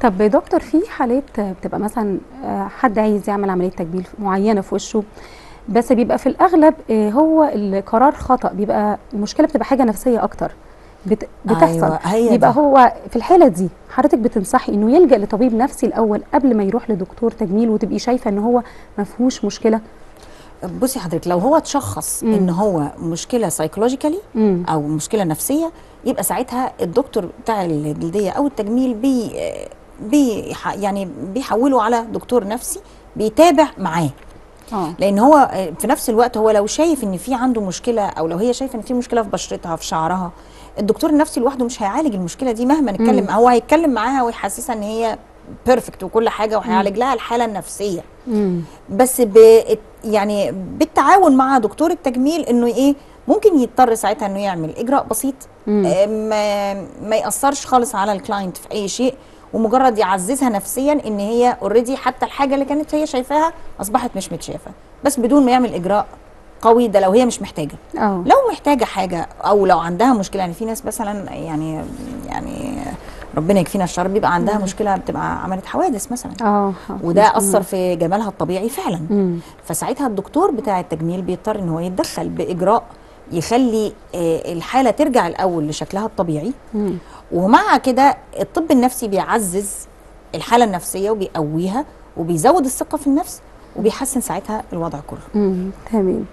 طب دكتور، في حالات بتبقى مثلا حد عايز يعمل عمليه تجميل معينه في وشه، بس بيبقى في الاغلب هو القرار خطأ، بيبقى المشكله بتبقى حاجه نفسيه اكتر بتحصل. ايوه هي يبقى دي. هو في الحاله دي حضرتك بتنصحي انه يلجأ لطبيب نفسي الاول قبل ما يروح لدكتور تجميل، وتبقي شايفه ان هو ما فيهوش مشكله؟ بصي حضرتك، لو هو اتشخص ان هو مشكله سايكولوجيكالي او مشكله نفسيه، يبقى ساعتها الدكتور بتاع الجلديه او التجميل يعني بيحوله على دكتور نفسي بيتابع معاه. لان هو في نفس الوقت هو لو شايف ان في عنده مشكله، او لو هي شايفه ان في مشكله في بشرتها في شعرها، الدكتور النفسي لوحده مش هيعالج المشكله دي مهما نتكلم. هو هيتكلم معاها ويحسسها ان هي بيرفكت وكل حاجه، وهيعالج لها الحاله النفسيه. بس يعني بالتعاون مع دكتور التجميل، انه ايه، ممكن يضطر ساعتها انه يعمل اجراء بسيط ما ياثرش خالص على الكلاينت في اي شيء، ومجرد يعززها نفسيا ان هي اوريدي حتى الحاجه اللي كانت هي شايفاها اصبحت مش متشافه، بس بدون ما يعمل اجراء قوي. ده لو هي مش محتاجه. لو محتاجه حاجه، او لو عندها مشكله، يعني في ناس مثلا يعني ربنا يكفينا الشر، بيبقى عندها مشكله، بتبقى عملت حوادث مثلا، وده اثر في جمالها الطبيعي فعلا. فساعتها الدكتور بتاع التجميل بيضطر ان هو يتدخل باجراء يخلي الحاله ترجع الاول لشكلها الطبيعي. ومع كده الطب النفسي بيعزز الحاله النفسيه وبيقويها وبيزود الثقه في النفس وبيحسن ساعتها الوضع كله. تمام.